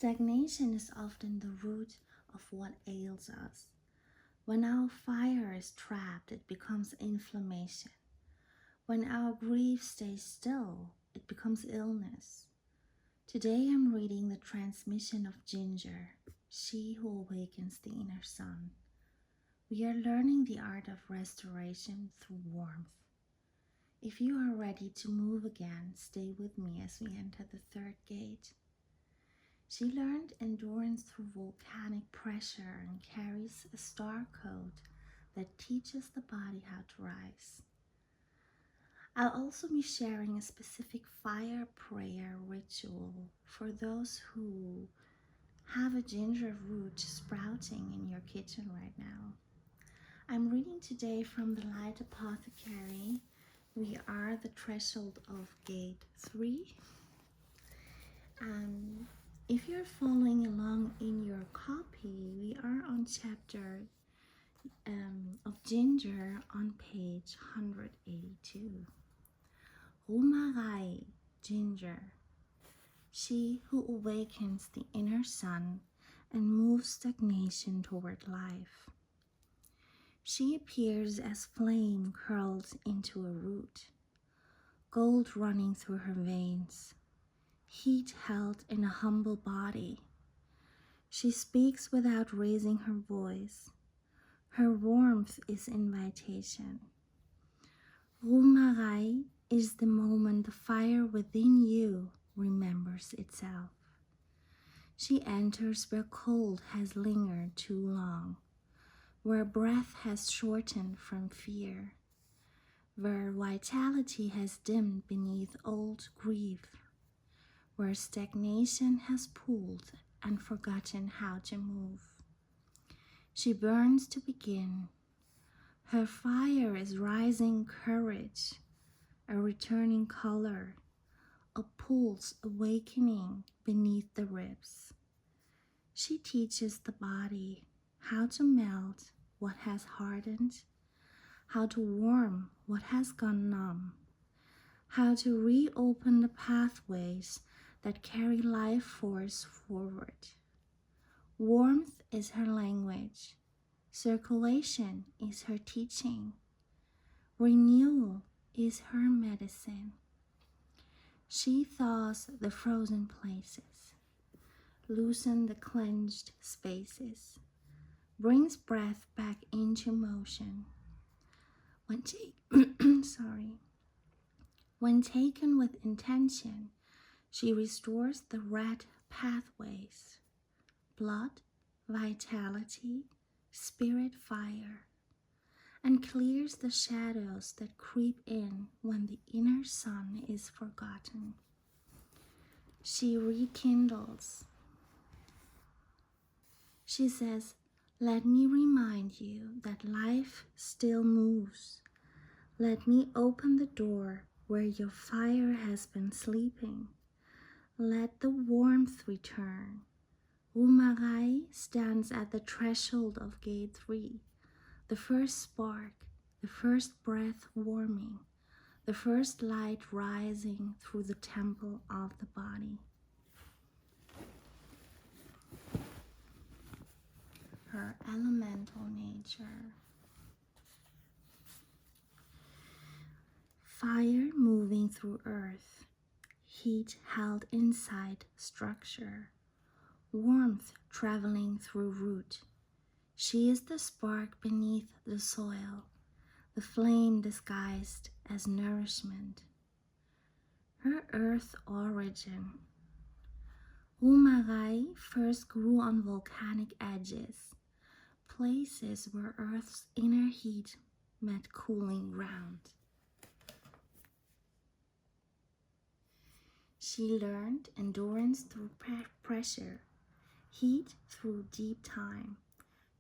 Stagnation is often the root of what ails us. When our fire is trapped, it becomes inflammation. When our grief stays still, it becomes illness. Today I'm reading the transmission of Ginger, she who awakens the inner sun. We are learning the art of restoration through warmth. If you are ready to move again, stay with me as we enter the third gate. She learned endurance through volcanic pressure and carries a star code that teaches the body how to rise. I'll also be sharing a specific fire prayer ritual for those who have a ginger root sprouting in your kitchen right now. I'm reading today from the Light Apothecary. We are the threshold of gate 3. If you're following along in your copy, we are on chapter of Ginger on page 182. Ruh'Marai, Ginger, she who awakens the inner sun and moves stagnation toward life. She appears as flame curled into a root, gold running through her veins, heat held in a humble body. She speaks without raising her voice. Her warmth is invitation. Ruh'Marai is the moment the fire within you remembers itself. She enters where cold has lingered too long, where breath has shortened from fear, where vitality has dimmed beneath old grief, where stagnation has pulled and forgotten how to move. She burns to begin. Her fire is rising courage, a returning color, a pulse awakening beneath the ribs. She teaches the body how to melt what has hardened, how to warm what has gone numb, how to reopen the pathways that carry life force forward. Warmth is her language. Circulation is her teaching. Renewal is her medicine. She thaws the frozen places, loosens the clenched spaces, brings breath back into motion. When taken with intention, she restores the red pathways, blood, vitality, spirit fire, and clears the shadows that creep in when the inner sun is forgotten. She rekindles. She says, "Let me remind you that life still moves. Let me open the door where your fire has been sleeping. Let the warmth return." Ruh'Marai stands at the threshold of gate 3, the first spark, the first breath warming, the first light rising through the temple of the body. Her elemental nature. Fire moving through earth, heat held inside structure, warmth traveling through root. She is the spark beneath the soil, the flame disguised as nourishment. Her earth origin. Ruh'Marai first grew on volcanic edges, places where earth's inner heat met cooling ground. She learned endurance through pressure, heat through deep time,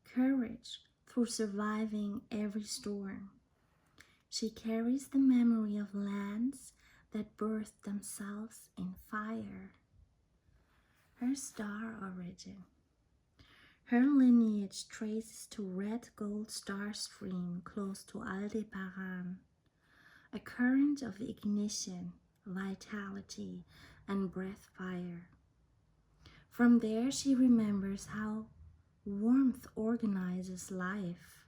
courage through surviving every storm. She carries the memory of lands that birthed themselves in fire. Her star origin. Her lineage traces to red gold star stream close to Aldebaran, a current of ignition, vitality, and breath fire. From there, she remembers how warmth organizes life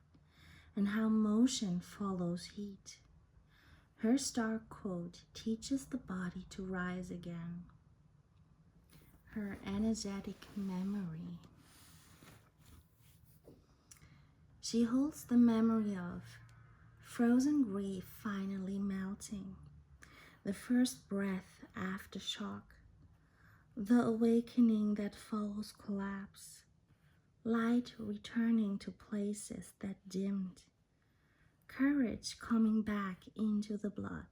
and how motion follows heat. Her star quote teaches the body to rise again. Her energetic memory. She holds the memory of frozen grief finally melting, the first breath after shock, the awakening that follows collapse, light returning to places that dimmed, courage coming back into the blood.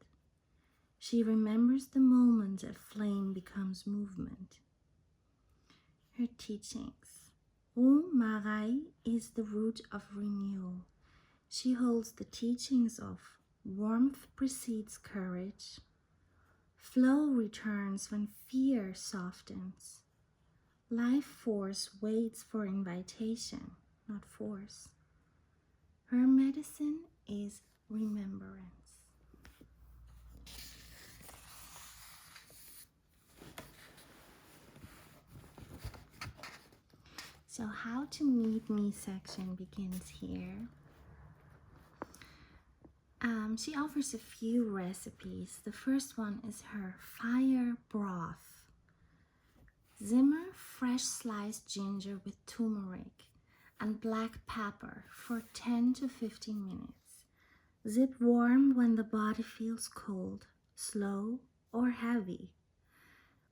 She remembers the moment a flame becomes movement. Her teachings. Ruh'Marai is the root of renewal. She holds the teachings of warmth precedes courage, flow returns when fear softens, life force waits for invitation, not force. Her medicine is remembrance. So how to meet me section begins here. She offers a few recipes. The first one is her fire broth. Simmer fresh sliced ginger with turmeric and black pepper for 10 to 15 minutes. Sip warm when the body feels cold, slow, or heavy.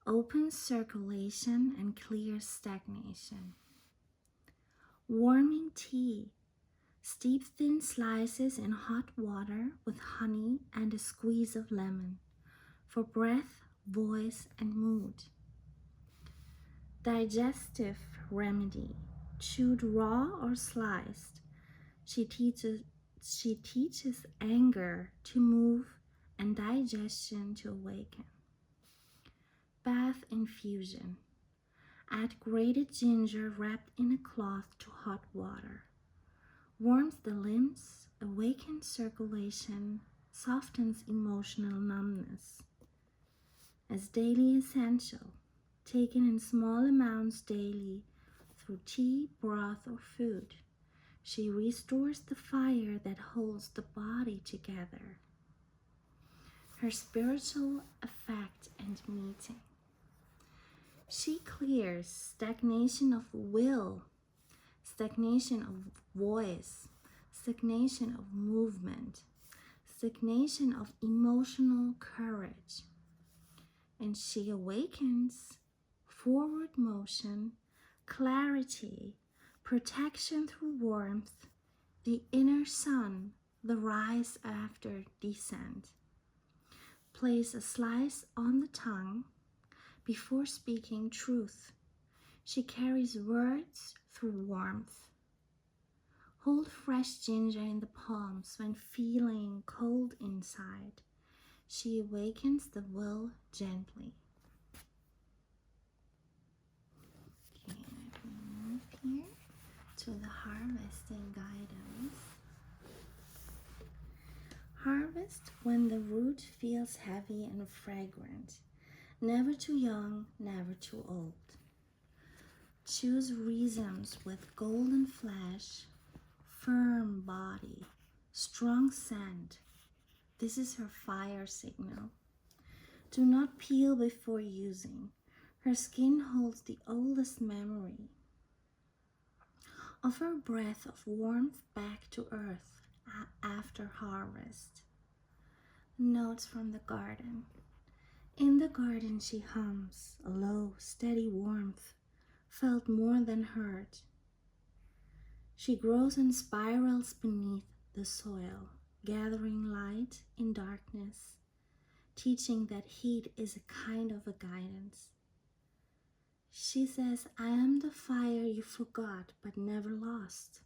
Opens circulation and clears stagnation. Warming tea. Steep thin slices in hot water with honey and a squeeze of lemon for breath, voice, and mood. Digestive remedy. Chewed raw or sliced. She teaches anger to move and digestion to awaken. Bath infusion. Add grated ginger wrapped in a cloth to hot water. Warms the limbs, awakens circulation, softens emotional numbness. As daily essential, taken in small amounts daily through tea, broth, or food, she restores the fire that holds the body together. Her spiritual effect and meeting. She clears stagnation of will, stagnation of voice, stagnation of movement, stagnation of emotional courage. And she awakens forward motion, clarity, protection through warmth, the inner sun, the rise after descent. Place a slice on the tongue before speaking truth. She carries words through warmth. Hold fresh ginger in the palms when feeling cold inside. She awakens the will gently. Okay, let me move here to the harvesting guidance. Harvest when the root feels heavy and fragrant. Never too young, never too old. Choose rhizomes with golden flesh, firm body, strong scent. This is her fire signal. Do not peel before using. Her skin holds the oldest memory. Offer a breath of warmth back to earth after harvest. Notes from the garden. In the garden she hums, a low, steady warmth, felt more than heard. She grows in spirals beneath the soil, gathering light in darkness, teaching that heat is a kind of a guidance. She says, I am the fire you forgot but never lost.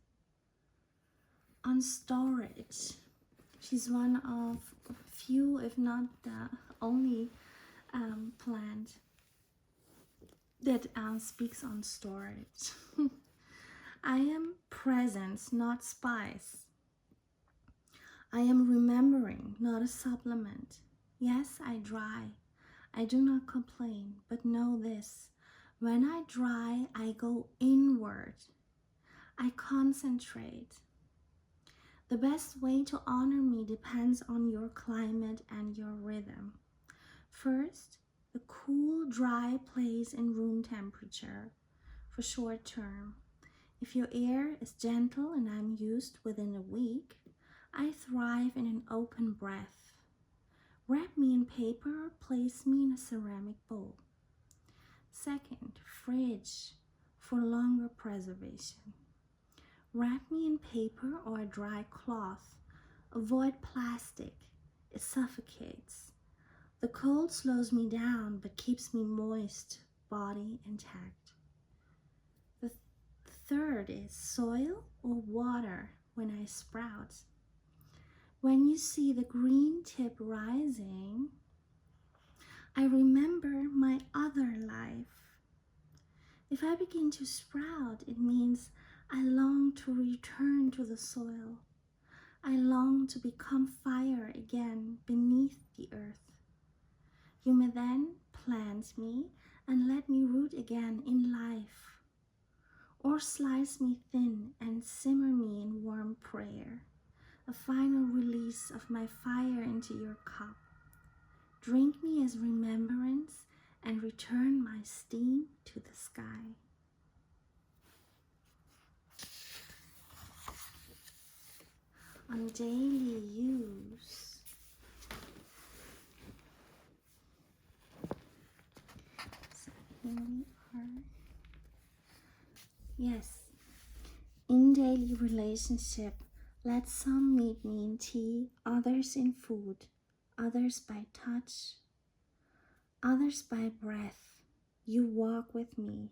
On storage, she's one of few, if not the only plant that speaks on storage. I am presence, not spice. I am remembering, not a supplement. Yes, I dry. I do not complain, but know this. When I dry, I go inward. I concentrate. The best way to honor me depends on your climate and your rhythm. First, the cool, dry place in room temperature for short term. If your air is gentle and I'm used within a week, I thrive in an open breath. Wrap me in paper or place me in a ceramic bowl. Second, fridge for longer preservation. Wrap me in paper or a dry cloth. Avoid plastic. It suffocates. The cold slows me down but keeps me moist, body intact. The third is soil or water when I sprout. When you see the green tip rising, I remember my other life. If I begin to sprout, it means I long to return to the soil. I long to become fire again beneath the earth. You may then plant me and let me root again in life, or slice me thin and simmer me in warm prayer, a final release of my fire into your cup. Drink me as remembrance and return my steam to the sky. On daily use, so here we are. Yes, in daily relationship, let some meet me in tea, others in food, others by touch, others by breath. You walk with me.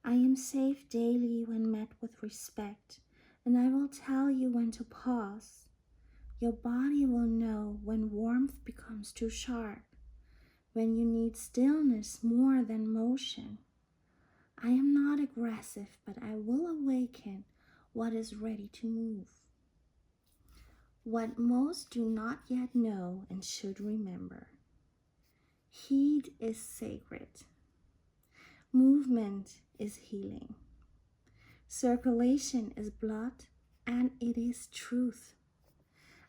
I am safe daily when met with respect, and I will tell you when to pause. Your body will know when warmth becomes too sharp, when you need stillness more than motion. I am not aggressive, but I will awaken what is ready to move. What most do not yet know and should remember. Heat is sacred. Movement is healing. Circulation is blood, and it is truth.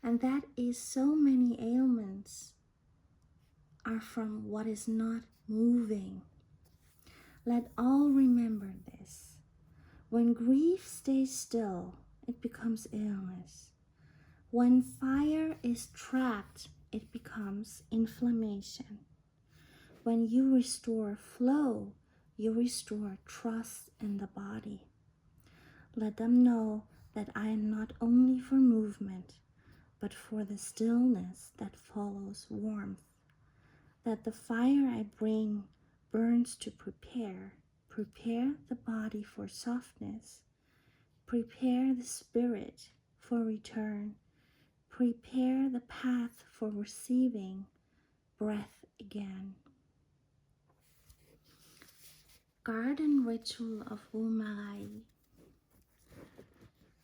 And that is so many ailments are from what is not moving. Let all remember this. When grief stays still, it becomes illness. When fire is trapped, it becomes inflammation. When you restore flow, you restore trust in the body. Let them know that I am not only for movement, but for the stillness that follows warmth. That the fire I bring burns to prepare the body for softness, prepare the spirit for return, prepare the path for receiving breath again. Garden Ritual of Ruh'Marai.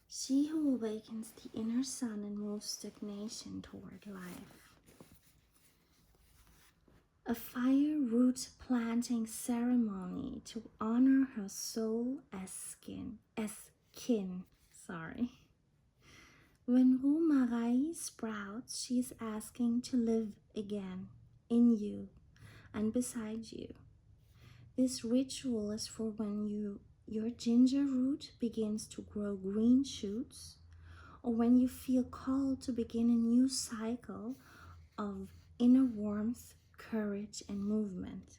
She who awakens the inner sun and moves stagnation toward life. A fire root planting ceremony to honor her soul as kin. When Ruh'Marai sprouts, she is asking to live again in you and beside you. This ritual is for when your ginger root begins to grow green shoots, or when you feel called to begin a new cycle of inner warmth, courage, and movement.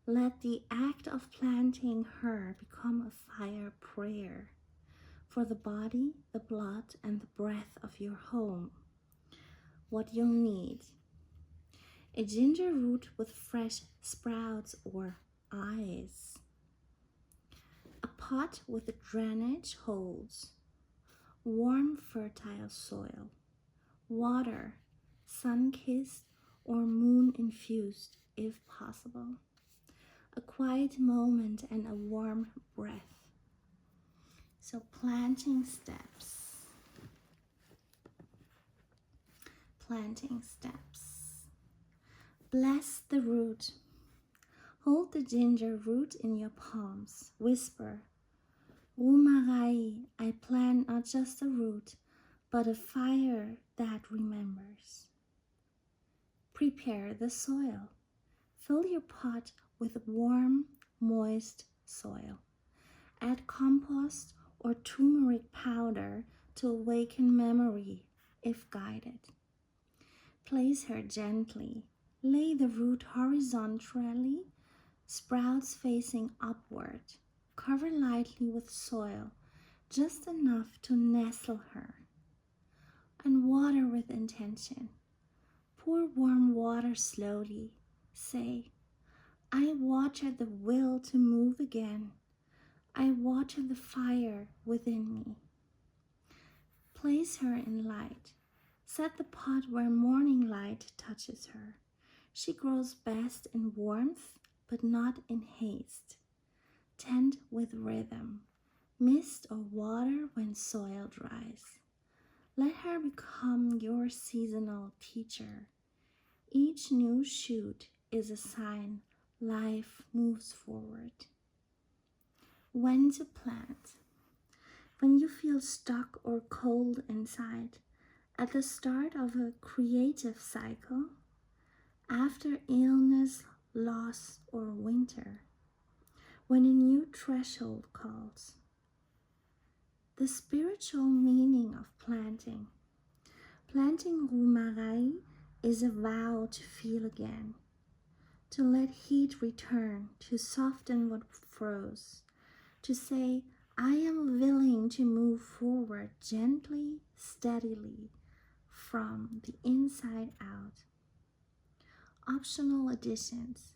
Let the act of planting her become a fire prayer for the body, the blood, and the breath of your home. What you'll need: a ginger root with fresh sprouts or eyes, a pot with the drainage holes, warm fertile soil, water, sun-kissed or moon-infused if possible, a quiet moment and a warm breath. So planting steps. Bless the root. Hold the ginger root in your palms. Whisper, Ruh'Marai, I plant not just a root, but a fire that remembers. Prepare the soil. Fill your pot with warm, moist soil. Add compost or turmeric powder to awaken memory if guided. Place her gently. Lay the root horizontally, sprouts facing upward. Cover lightly with soil, just enough to nestle her. And water with intention. Pour warm water slowly. Say, I water the will to move again. I water the fire within me. Place her in light. Set the pot where morning light touches her. She grows best in warmth, but not in haste. Tend with rhythm. Mist or water when soil dries. Let her become your seasonal teacher. Each new shoot is a sign life moves forward. When to plant. When you feel stuck or cold inside, at the start of a creative cycle, after illness, loss, or winter, when a new threshold calls. The spiritual meaning of planting. Planting Ruh'Marai is a vow to feel again, to let heat return, to soften what froze, to say, I am willing to move forward gently, steadily, from the inside out. Optional additions.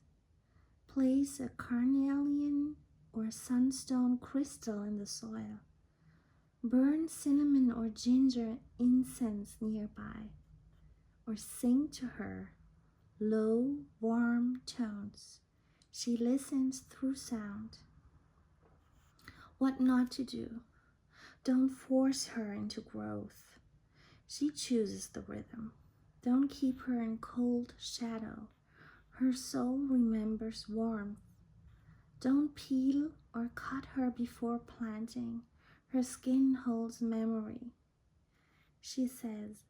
Place a carnelian or sunstone crystal in the soil. Burn cinnamon or ginger incense nearby, or sing to her low, warm tones. She listens through sound. What not to do. Don't force her into growth. She chooses the rhythm. Don't keep her in cold shadow. Her soul remembers warmth. Don't peel or cut her before planting. Her skin holds memory. She says,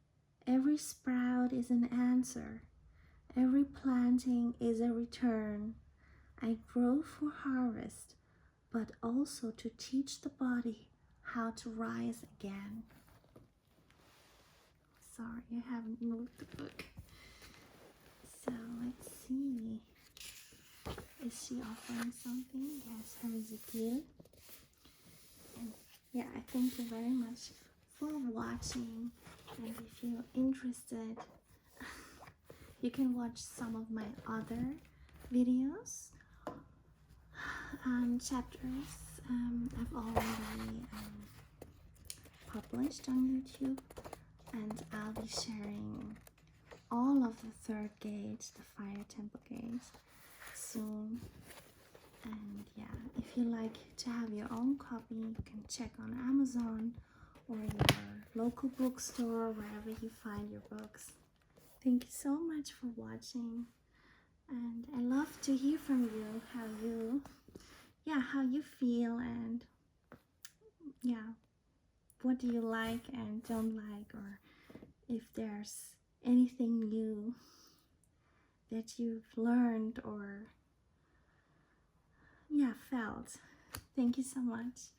every sprout is an answer. Every planting is a return. I grow for harvest, but also to teach the body how to rise again. Sorry, I haven't moved the book. So let's see. Is she offering something? Yes, her is a deal. And yeah, I thank you very much for watching. And if you're interested, you can watch some of my other videos, chapters I've already published on YouTube, and I'll be sharing all of the third gauge, the fire temple gauge, soon. And yeah, if you like to have your own copy, you can check on Amazon or your local bookstore, wherever you find your books. Thank you so much for watching, and I love to hear from you, how you feel, and yeah, what do you like and don't like, or if there's anything new that you've learned or felt. Thank you so much.